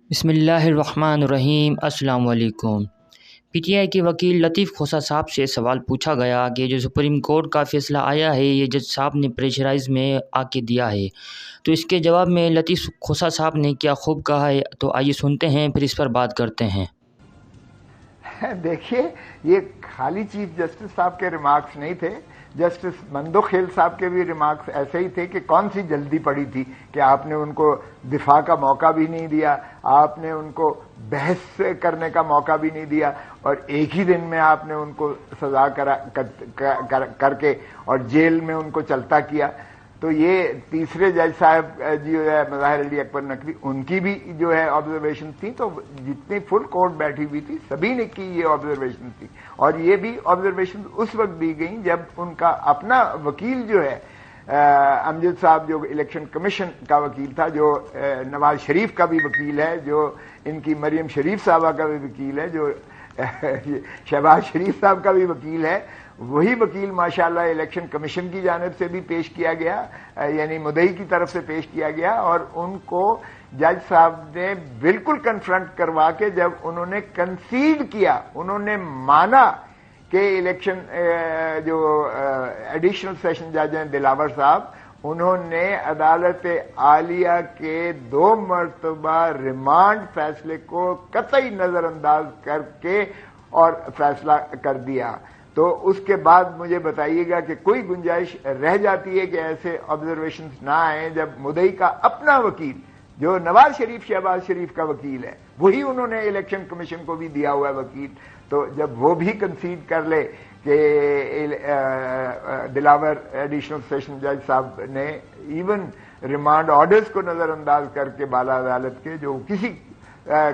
بسم اللہ الرحمن الرحیم۔ السلام علیکم۔ پی ٹی آئی کے وکیل لطیف کھوسہ صاحب سے سوال پوچھا گیا کہ جو سپریم کورٹ کا فیصلہ آیا ہے یہ جج صاحب نے پریشرائز میں آ کے دیا ہے، تو اس کے جواب میں لطیف کھوسہ صاحب نے کیا خوب کہا ہے، تو آئیے سنتے ہیں پھر اس پر بات کرتے ہیں۔ دیکھیے، یہ خالی چیف جسٹس صاحب کے ریمارکس نہیں تھے، جسٹس مندوخیل صاحب کے بھی ریمارکس ایسے ہی تھے کہ کون سی جلدی پڑی تھی کہ آپ نے ان کو دفاع کا موقع بھی نہیں دیا، آپ نے ان کو بحث کرنے کا موقع بھی نہیں دیا، اور ایک ہی دن میں آپ نے ان کو سزا کر کے اور جیل میں ان کو چلتا کیا۔ تو یہ تیسرے جج صاحب جو ہے مظاہر علی اکبر نقوی، ان کی بھی جو ہے آبزرویشن تھی، تو جتنی فل کورٹ بیٹھی ہوئی تھی سبھی نے کی یہ آبزرویشن تھی، اور یہ بھی آبزرویشن اس وقت دی گئی جب ان کا اپنا وکیل جو ہے امجد صاحب، جو الیکشن کمیشن کا وکیل تھا، جو نواز شریف کا بھی وکیل ہے، جو ان کی مریم شریف صاحبہ کا بھی وکیل ہے، جو شہباز شریف صاحب کا بھی وکیل ہے، وہی وکیل ماشاءاللہ الیکشن کمیشن کی جانب سے بھی پیش کیا گیا، یعنی مدعی کی طرف سے پیش کیا گیا، اور ان کو جج صاحب نے بالکل کنفرنٹ کروا کے جب انہوں نے کنسیڈ کیا، انہوں نے مانا کہ الیکشن جو ایڈیشنل سیشن جج ہیں دلاور صاحب، انہوں نے عدالت عالیہ کے 2 مرتبہ ریمانڈ فیصلے کو قطعی نظر انداز کر کے اور فیصلہ کر دیا، تو اس کے بعد مجھے بتائیے گا کہ کوئی گنجائش رہ جاتی ہے کہ ایسے آبزرویشنز نہ آئیں جب مدعی کا اپنا وکیل، جو نواز شریف شہباز شریف کا وکیل ہے، وہی انہوں نے الیکشن کمیشن کو بھی دیا ہوا ہے وکیل، تو جب وہ بھی کنسیڈ کر لے کہ دلاور ایڈیشنل سیشن جج صاحب نے ایون ریمانڈ آرڈرز کو نظر انداز کر کے بالا عدالت کے جو کسی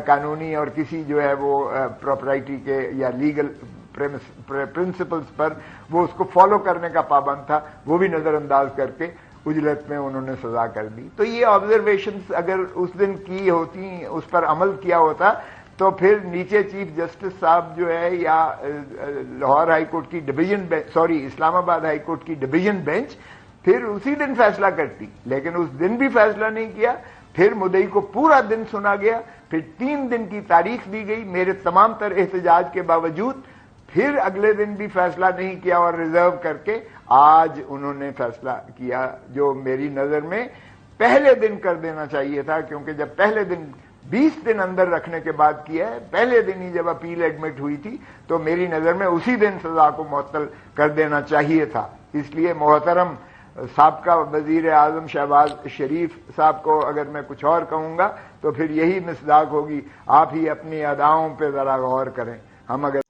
قانونی اور کسی جو ہے وہ پراپرٹی کے یا لیگل پرنسپلز پر وہ اس کو فالو کرنے کا پابند تھا، وہ بھی نظر انداز کر کے اجلت میں انہوں نے سزا کر دی۔ تو یہ آبزرویشنز اگر اس دن کی ہوتی، اس پر عمل کیا ہوتا، تو پھر نیچے چیف جسٹس صاحب جو ہے یا لاہور ہائی کورٹ کی ڈویژن بینچ، اسلام آباد ہائی کورٹ کی ڈویژن بینچ پھر اسی دن فیصلہ کرتی، لیکن اس دن بھی فیصلہ نہیں کیا، پھر مدعی کو پورا دن سنا گیا، پھر 3 دن کی تاریخ دی گئی میرے تمام تر احتجاج کے باوجود، پھر اگلے دن بھی فیصلہ نہیں کیا اور ریزرو کر کے آج انہوں نے فیصلہ کیا، جو میری نظر میں پہلے دن کر دینا چاہیے تھا، کیونکہ جب پہلے دن 20 دن اندر رکھنے کے بعد کیا ہے، پہلے دن ہی جب اپیل ایڈمٹ ہوئی تھی تو میری نظر میں اسی دن سزا کو معطل کر دینا چاہیے تھا۔ اس لیے محترم سابقہ وزیر اعظم شہباز شریف صاحب کو اگر میں کچھ اور کہوں گا تو پھر یہی مصداق ہوگی، آپ ہی اپنی اداؤں پہ ذرا غور کریں۔ ہم اگر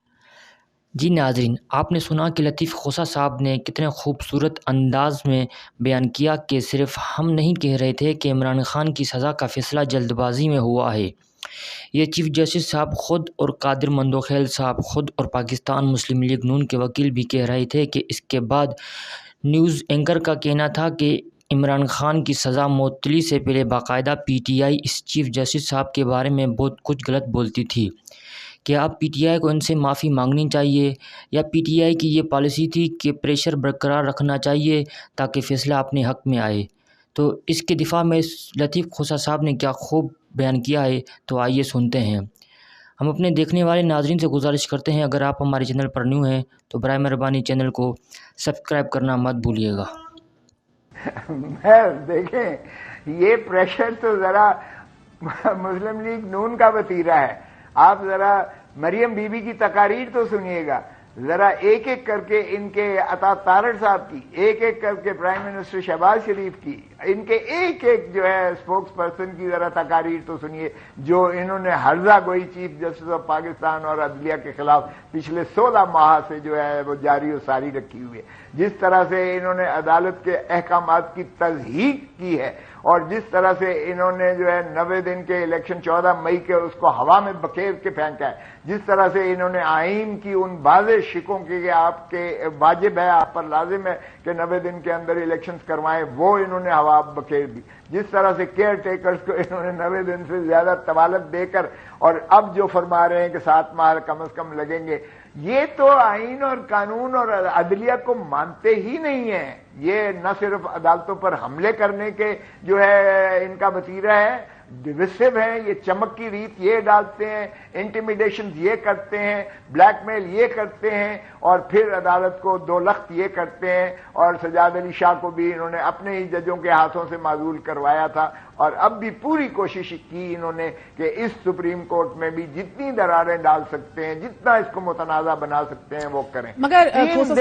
جی ناظرین، آپ نے سنا کہ لطیف کھوسہ صاحب نے کتنے خوبصورت انداز میں بیان کیا کہ صرف ہم نہیں کہہ رہے تھے کہ عمران خان کی سزا کا فیصلہ جلد بازی میں ہوا ہے، یہ چیف جسٹس صاحب خود اور قادر مندوخیل صاحب خود اور پاکستان مسلم لیگ نون کے وکیل بھی کہہ رہے تھے کہ اس کے بعد نیوز اینکر کا کہنا تھا کہ عمران خان کی سزا معطلی سے پہلے باقاعدہ پی ٹی آئی اس چیف جسٹس صاحب کے بارے میں بہت کچھ غلط بولتی تھی، کہ اب پی ٹی آئی کو ان سے معافی مانگنی چاہیے، یا پی ٹی آئی کی یہ پالیسی تھی کہ پریشر برقرار رکھنا چاہیے تاکہ فیصلہ اپنے حق میں آئے۔ تو اس کے دفاع میں لطیف کھوسہ صاحب نے کیا خوب بیان کیا ہے، تو آئیے سنتے ہیں۔ ہم اپنے دیکھنے والے ناظرین سے گزارش کرتے ہیں اگر آپ ہمارے چینل پر نیو ہیں تو برائے مہربانی چینل کو سبسکرائب کرنا مت بھولیے گا۔ دیکھیں، یہ پریشر تو ذرا مسلم لیگ نون کا وتیرہ ہے، آپ ذرا مریم بی بی کی تقاریر تو سنیے گا، ذرا ایک ایک کر کے ان کے عطا تارڑ صاحب کی، ایک ایک کر کے پرائم منسٹر شہباز شریف کی، ان کے ایک ایک جو ہے اسپوکس پرسن کی ذرا تقاریر تو سنیے، جو انہوں نے ہرزہ گوئی چیف جسٹس آف پاکستان اور عدلیہ کے خلاف پچھلے 16 ماہ سے جو ہے وہ جاری و ساری رکھی ہوئی ہے، جس طرح سے انہوں نے عدالت کے احکامات کی تضحیق کی ہے، اور جس طرح سے انہوں نے جو ہے 90 دن کے الیکشن 14 مئی کے اس کو ہوا میں بکھیر کے پھینکا ہے، جس طرح سے انہوں نے آئین کی ان واضح شکوں کی کہ آپ کے واجب ہے، آپ پر لازم ہے کہ 90 دن کے اندر الیکشنز کروائیں، وہ انہوں نے ہوا بکھیر دی، جس طرح سے کیئر ٹیکرز کو انہوں نے 90 دن سے زیادہ طوالت دے کر، اور اب جو فرما رہے ہیں کہ 7 ماہ کم از کم لگیں گے، یہ تو آئین اور قانون اور عدلیہ کو مانتے ہی نہیں ہیں، یہ نہ صرف عدالتوں پر حملے کرنے کے جو ہے ان کا وتیرہ ہے، ڈویسو ہیں, یہ چمک کی ریت یہ ڈالتے ہیں, انٹیمیڈیشن یہ کرتے ہیں, بلیک میل یہ کرتے ہیں, اور پھر عدالت کو دو لخت یہ کرتے ہیں. اور سجاد علی شاہ کو بھی انہوں نے اپنے ہی ججوں کے ہاتھوں سے معزول کروایا تھا, اور اب بھی پوری کوشش کی انہوں نے کہ اس سپریم کورٹ میں بھی جتنی دراریں ڈال سکتے ہیں, جتنا اس کو متنازع بنا سکتے ہیں وہ کریں. مگر